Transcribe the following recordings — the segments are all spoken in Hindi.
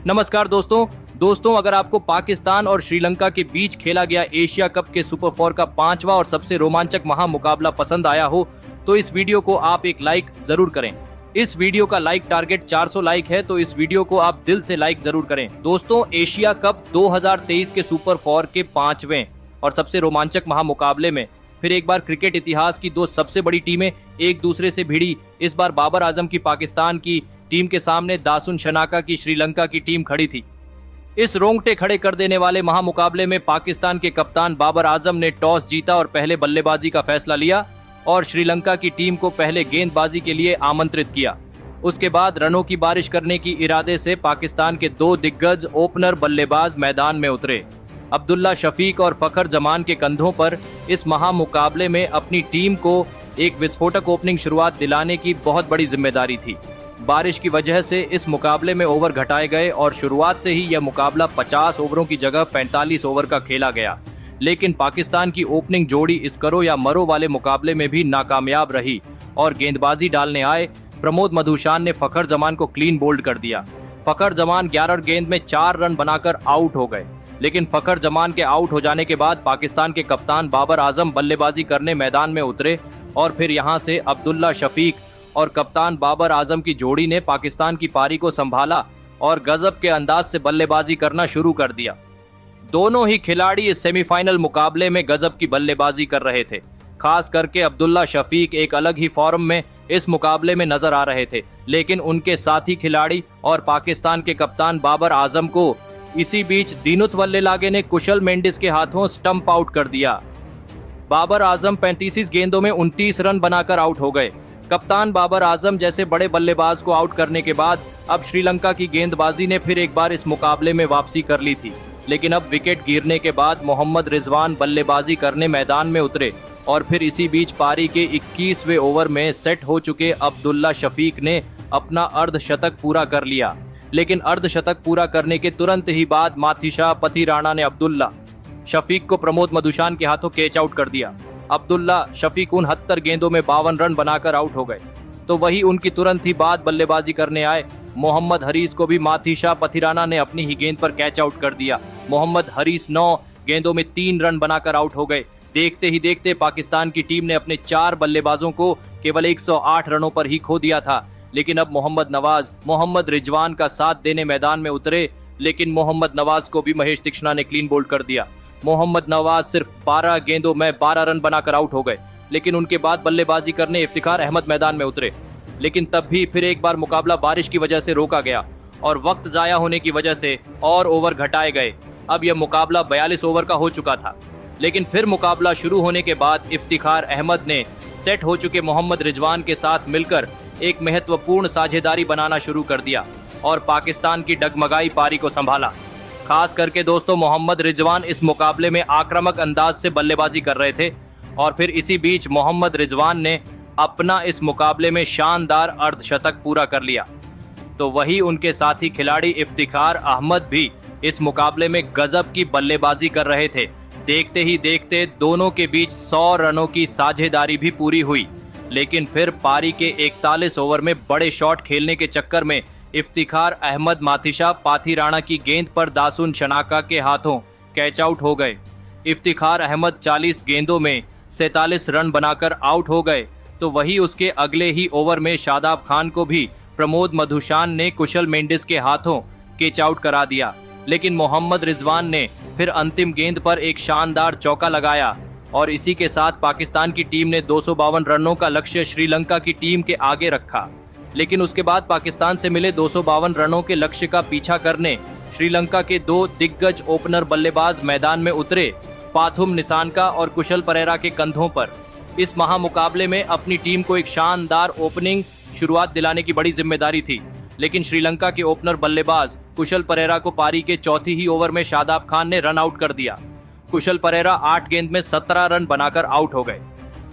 नमस्कार दोस्तों, अगर आपको पाकिस्तान और श्रीलंका के बीच खेला गया एशिया कप के सुपर 4 का 5वां और सबसे रोमांचक महामुकाबला पसंद आया हो तो इस वीडियो को आप एक लाइक जरूर करें। इस वीडियो का लाइक टारगेट 400 लाइक है, तो इस वीडियो को आप दिल से लाइक जरूर करें। दोस्तों, एशिया कप 2023 के सुपर 4 के 5वें और सबसे रोमांचक महामुकाबले में फिर एक बार क्रिकेट इतिहास की दो सबसे बड़ी टीमें एक दूसरे से भिड़ी। इस बार बाबर आजम की पाकिस्तान की टीम के सामने दासुन शनाका की श्रीलंका की टीम खड़ी थी। इस रोंगटे खड़े कर देने वाले महामुकाबले में पाकिस्तान के कप्तान बाबर आजम ने टॉस जीता और पहले बल्लेबाजी का फैसला लिया और श्रीलंका की टीम को पहले गेंदबाजी के लिए आमंत्रित किया। उसके बाद रनों की बारिश करने की इरादे से पाकिस्तान के दो दिग्गज ओपनर बल्लेबाज मैदान में उतरे। अब्दुल्ला शफीक और फखर जमान के कंधों पर इस महामुकाबले में अपनी टीम को एक विस्फोटक ओपनिंग शुरुआत दिलाने की बहुत बड़ी जिम्मेदारी थी। बारिश की वजह से इस मुकाबले में ओवर घटाए गए और शुरुआत से ही यह मुकाबला 50 ओवरों की जगह 45 ओवर का खेला गया। लेकिन पाकिस्तान की ओपनिंग जोड़ी इस करो या मरो वाले मुकाबले में भी नाकामयाब रही और गेंदबाजी डालने आए प्रमोद मधुशान ने फखर जमान को क्लीन बोल्ड कर दिया। फखर जमान 11 गेंद में 4 रन बनाकर आउट हो गए। लेकिन फखर जमान के आउट हो जाने के बाद पाकिस्तान के कप्तान बाबर आजम बल्लेबाजी करने मैदान में उतरे और फिर यहां से अब्दुल्ला शफीक और कप्तान बाबर आजम की जोड़ी ने पाकिस्तान की पारी को संभाला और गजब के अंदाज से बल्लेबाजी करना शुरू कर दिया। दोनों ही खिलाड़ी इस सेमीफाइनल मुकाबले में गजब की बल्लेबाजी कर रहे थे। खास करके अब्दुल्ला शफीक एक अलग ही फॉर्म में इस मुकाबले में नजर आ रहे थे, लेकिन उनके साथी खिलाड़ी और पाकिस्तान के कप्तान बाबर आजम को इसी बीच दीनुत वल्लेलागे ने कुशल मेंडिस के हाथों स्टंप आउट कर दिया। बाबर आजम 35 गेंदों में 29 रन बनाकर आउट हो गए। कप्तान बाबर आजम जैसे बड़े बल्लेबाज को आउट करने के बाद अब श्रीलंका की गेंदबाजी ने फिर एक बार इस मुकाबले में वापसी कर ली थी। लेकिन अब विकेट गिरने के बाद मोहम्मद रिजवान बल्लेबाजी करने मैदान में उतरे और फिर इसी बीच पारी के 21वें ओवर में सेट हो चुके अब्दुल्ला शफीक ने अपना अर्धशतक पूरा कर लिया। लेकिन अर्धशतक पूरा करने के तुरंत ही बाद माथीशा पथिराणा ने अब्दुल्ला शफीक को प्रमोद मधुशान के हाथों कैच आउट कर दिया। अब्दुल्ला शफीक 69 गेंदों में 52 रन बनाकर आउट हो गए। तो वही उनकी तुरंत ही बाद बल्लेबाजी करने आए मोहम्मद हरीस को भी माथीशा पथिराणा ने अपनी ही गेंद पर कैच आउट कर दिया। मोहम्मद हरीस 9 गेंदों में 3 रन बनाकर आउट हो गए। देखते ही देखते पाकिस्तान की टीम ने अपने 4 बल्लेबाजों को केवल 108 रनों पर ही खो दिया था। लेकिन अब मोहम्मद नवाज मोहम्मद रिजवान का साथ देने मैदान में उतरे, लेकिन मोहम्मद नवाज को भी महेश तीक्ष्णा ने क्लीन बोल्ड कर दिया। मोहम्मद नवाज सिर्फ 12 गेंदों में 12 रन बनाकर आउट हो गए। लेकिन उनके बाद बल्लेबाजी करने इफ्तिखार अहमद मैदान में उतरे, लेकिन तब भी फिर एक बार मुकाबला बारिश की वजह से रोका गया और वक्त जाया होने की वजह से और ओवर घटाए गए। अब यह मुकाबला 42 ओवर का हो चुका था। लेकिन फिर मुकाबला शुरू होने के बाद इफ्तिखार अहमद ने सेट हो चुके मोहम्मद रिजवान के साथ मिलकर एक महत्वपूर्ण साझेदारी बनाना शुरू कर दिया और पाकिस्तान की डगमगाई पारी को संभाला। खास करके दोस्तों, मोहम्मद रिजवान इस मुकाबले में आक्रामक अंदाज से बल्लेबाजी कर रहे थे और फिर इसी बीच मोहम्मद रिजवान ने अपना इस मुकाबले में शानदार अर्धशतक पूरा कर लिया। तो वही उनके साथी खिलाड़ी इफ्तिखार अहमद भी इस मुकाबले में गजब की बल्लेबाजी कर रहे थे। देखते ही देखते दोनों के बीच 100 रनों की साझेदारी भी पूरी हुई। लेकिन फिर पारी के 41 ओवर में बड़े शॉट खेलने के चक्कर में इफ्तिखार अहमद माथीशा पाथिराणा की गेंद पर दासुन शनाका के हाथों कैच आउट हो गए। इफ्तिखार अहमद 40 गेंदों में 47 रन बनाकर आउट हो गए। तो वही उसके अगले ही ओवर में शादाब खान को भी प्रमोद मधुशान ने कुशल मेंडिस के हाथों कैच आउट करा दिया। लेकिन मोहम्मद रिजवान ने फिर अंतिम गेंद पर एक शानदार चौका लगाया और इसी के साथ पाकिस्तान की टीम ने 252 रनों का लक्ष्य श्रीलंका की टीम के आगे रखा। लेकिन उसके बाद पाकिस्तान से मिले 252 रनों के लक्ष्य का पीछा करने श्रीलंका के दो दिग्गज ओपनर बल्लेबाज मैदान में उतरे। पाथुम निसानका और कुशल परेरा के कंधों पर इस महामुकाबले में अपनी टीम को एक शानदार ओपनिंग शुरुआत दिलाने की बड़ी जिम्मेदारी थी। लेकिन श्रीलंका के ओपनर बल्लेबाज कुशल परेरा को पारी के चौथी ही ओवर में शादाब खान ने रन आउट कर दिया। कुशल परेरा 8 गेंद में 17 रन बनाकर आउट हो गए।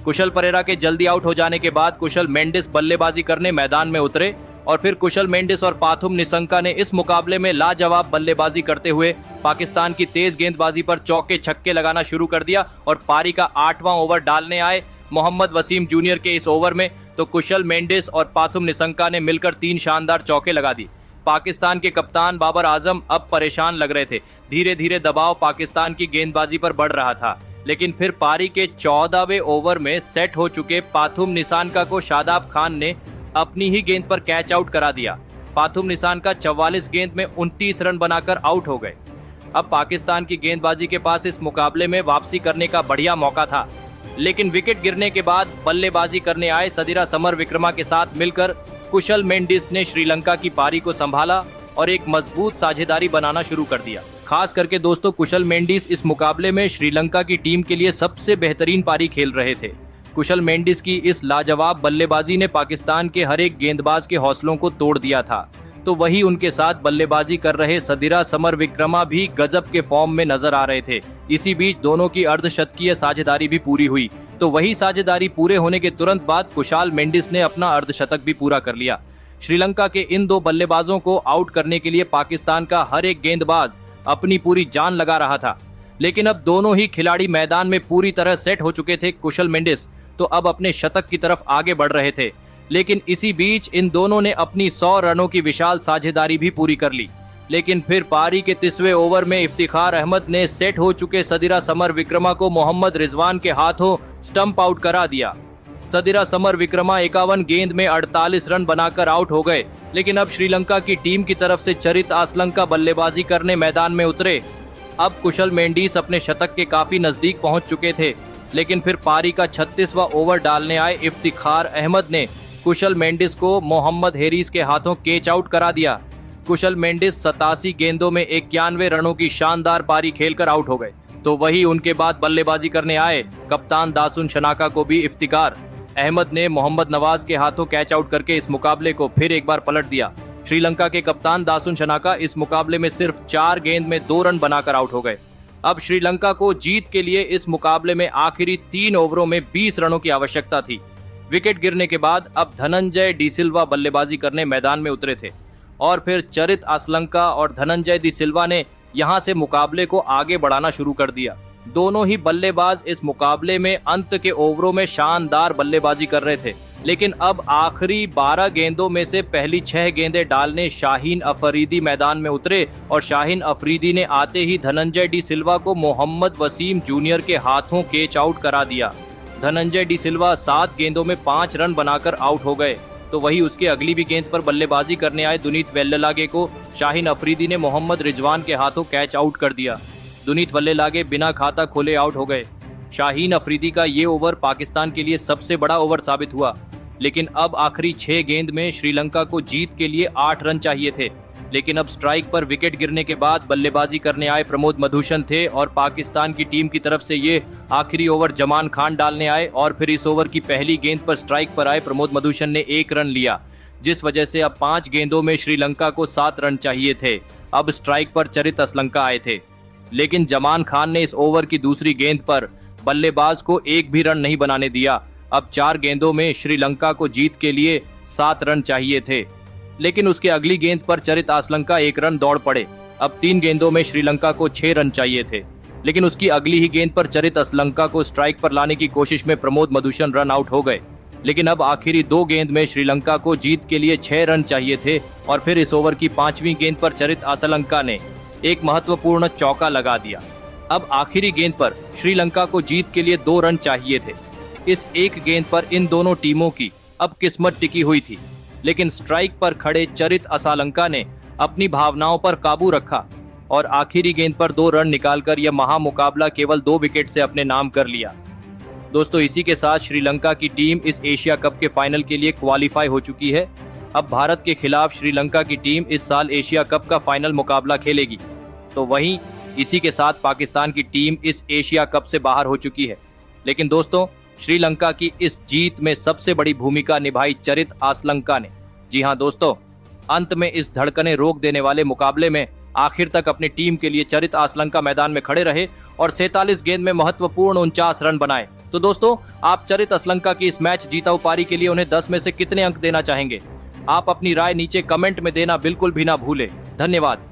कुशल परेरा के जल्दी आउट हो जाने के बाद कुशल मेंडिस बल्लेबाजी करने मैदान में उतरे और फिर कुशल मेंडिस और पाथुम निसंका ने इस मुकाबले में लाजवाब बल्लेबाजी करते हुए पाकिस्तान की तेज गेंदबाजी पर चौके छक्के लगाना शुरू कर दिया और पारी का 8वां ओवर डालने आए मोहम्मद वसीम जूनियर के इस ओवर में तो कुशल मेंडिस और पाथुम निसंका ने मिलकर 3 शानदार चौके लगा दी। पाकिस्तान के कप्तान बाबर आजम अब परेशान लग रहे थे। धीरे धीरे दबाव पाकिस्तान की गेंदबाजी पर बढ़ रहा था, लेकिन फिर पारी के 14वें ओवर में सेट हो चुके पाथुम निशानका को शादाब खान ने अपनी ही गेंद पर कैच आउट करा दिया। पाथुम निशानका 44 गेंद में 29 रन बनाकर आउट हो गए। अब पाकिस्तान की गेंदबाजी के पास इस मुकाबले में वापसी करने का बढ़िया मौका था, लेकिन विकेट गिरने के बाद बल्लेबाजी करने आए सदिरा समरविक्रमा के साथ मिलकर कुशल मेंडिस ने श्रीलंका की पारी को संभाला और एक मजबूत साझेदारी बनाना शुरू कर दिया। खास करके दोस्तों, कुशल मेंडिस इस मुकाबले में श्रीलंका की टीम के लिए सबसे बेहतरीन पारी खेल रहे थे। कुशल मेंडिस की इस लाजवाब बल्लेबाजी ने पाकिस्तान के हर एक गेंदबाज के हौसलों को तोड़ दिया था। तो वही उनके साथ बल्लेबाजी कर रहे सदिरा समरविक्रमा भी गजब के फॉर्म में नजर आ रहे थे। इसी बीच दोनों की अर्धशतकीय साझेदारी भी पूरी हुई। तो वही साझेदारी पूरे होने के तुरंत बाद कुशाल मेंडिस ने अपना अर्धशतक भी पूरा कर लिया। श्रीलंका के इन दो बल्लेबाजों को आउट करने के लिए पाकिस्तान का हर एक गेंदबाज अपनी पूरी जान लगा रहा था, लेकिन अब दोनों ही खिलाड़ी मैदान में पूरी तरह सेट हो चुके थे। कुशल मेंडिस तो अब अपने शतक की तरफ आगे बढ़ रहे थे, लेकिन इसी बीच इन दोनों ने अपनी 100 रनों की विशाल साझेदारी भी पूरी कर ली। लेकिन फिर पारी के 30वें ओवर में इफ्तिखार अहमद ने सेट हो चुके सदिरा समरविक्रमा को मोहम्मद रिजवान के हाथों स्टंप आउट करा दिया। सदिरा समरविक्रमा 51 गेंद में 48 रन बनाकर आउट हो गए। लेकिन अब श्रीलंका की टीम की तरफ से चरित आसलंका बल्लेबाजी करने मैदान में उतरे। अब कुशल मेंडिस अपने शतक के काफी नजदीक पहुंच चुके थे, लेकिन फिर पारी का 36वां ओवर डालने आए इफ्तिखार अहमद ने कुशल मेंडिस को मोहम्मद हेरिस के हाथों कैच आउट करा दिया। कुशल मेंडिस 87 गेंदों में 91 रनों की शानदार पारी खेलकर आउट हो गए। तो वही उनके बाद बल्लेबाजी करने आए कप्तान दासुन शनाका को भी इफ्तिखार अहमद ने मोहम्मद नवाज के हाथों कैच आउट करके इस मुकाबले को फिर एक बार पलट दिया। श्रीलंका के कप्तान दासुन शनाका इस मुकाबले में सिर्फ 4 गेंद में 2 रन बनाकर आउट हो गए। अब श्रीलंका को जीत के लिए इस मुकाबले में आखिरी 3 ओवरों में 20 रनों की आवश्यकता थी। विकेट गिरने के बाद अब धनंजय डी सिल्वा बल्लेबाजी करने मैदान में उतरे थे और फिर चरित आसलंका और धनंजय डी सिल्वा ने यहां से मुकाबले को आगे बढ़ाना शुरू कर दिया। दोनों ही बल्लेबाज इस मुकाबले में अंत के ओवरों में शानदार बल्लेबाजी कर रहे थे, लेकिन अब आखिरी 12 गेंदों में से पहली 6 गेंदें डालने शाहीन अफरीदी मैदान में उतरे और शाहीन अफरीदी ने आते ही धनंजय डी सिल्वा को मोहम्मद वसीम जूनियर के हाथों कैच आउट करा दिया। धनंजय डी सिल्वा 7 गेंदों में 5 रन बनाकर आउट हो गए। तो वही उसके अगली भी गेंद पर बल्लेबाजी करने आए दुनीत वेल्लेलागे को शाहीन अफरीदी ने मोहम्मद रिजवान के हाथों कैच आउट कर दिया। दुनीत वेल्लेलागे बिना खाता खोले आउट हो गए। शाहीन अफरीदी का ये ओवर पाकिस्तान के लिए सबसे बड़ा ओवर साबित हुआ, लेकिन अब आखिरी 6 गेंद में श्रीलंका को जीत के लिए 8 रन चाहिए थे। लेकिन अब स्ट्राइक पर विकेट गिरने के बाद बल्लेबाजी करने आए प्रमोद मधुशन थे और पाकिस्तान की टीम की तरफ से ये आखिरी ओवर जमान खान डालने आए और फिर इस ओवर की पहली गेंद पर स्ट्राइक पर आए प्रमोद मधुशन ने 1 रन लिया, जिस वजह से अब 5 गेंदों में श्रीलंका को 7 रन चाहिए थे। अब स्ट्राइक पर चरित आसलंका आए थे, लेकिन जमान खान ने इस ओवर की दूसरी गेंद पर बल्लेबाज को 1 भी रन नहीं बनाने दिया। अब 4 गेंदों में श्रीलंका को जीत के लिए 7 रन चाहिए थे, लेकिन उसके अगली गेंद पर चरित आसलंका 1 रन दौड़ पड़े। अब 3 गेंदों में श्रीलंका को 6 रन चाहिए थे, लेकिन उसकी अगली ही गेंद पर चरित आसलंका को स्ट्राइक पर लाने की कोशिश में प्रमोद मधुशन रन आउट हो गए। लेकिन अब आखिरी 2 गेंद में श्रीलंका को जीत के लिए 6 रन चाहिए थे और फिर इस ओवर की 5वीं गेंद पर चरित आसलंका ने एक महत्वपूर्ण चौका लगा दिया। अब आखिरी गेंद पर श्रीलंका को जीत के लिए 2 रन चाहिए थे। इस एक गेंद पर इन दोनों टीमों की अब किस्मत टिकी हुई थी, लेकिन स्ट्राइक पर खड़े चरित आसलंका ने अपनी भावनाओं पर काबू रखा और आखिरी गेंद पर 2 रन निकालकर यह महामुकाबला केवल 2 विकेट से अपने नाम कर लिया। दोस्तों, इसी के साथ श्रीलंका की टीम इस एशिया कप के फाइनल के लिए क्वालिफाई हो चुकी है। अब भारत के खिलाफ श्रीलंका की टीम इस साल एशिया कप का फाइनल मुकाबला खेलेगी। तो वहीं इसी के साथ पाकिस्तान की टीम इस एशिया कप से बाहर हो चुकी है। लेकिन दोस्तों, श्रीलंका की इस जीत में सबसे बड़ी भूमिका निभाई चरित आसलंका ने। जी हां दोस्तों, अंत में इस धड़कने रोक देने वाले मुकाबले में आखिर तक अपनी टीम के लिए चरित आसलंका मैदान में खड़े रहे और 47 गेंद में महत्वपूर्ण 49 रन बनाए। तो दोस्तों, आप चरित आसलंका की इस मैच जीताऊ पारी के लिए उन्हें 10 में से कितने अंक देना चाहेंगे? आप अपनी राय नीचे कमेंट में देना बिल्कुल भी ना भूलें। धन्यवाद।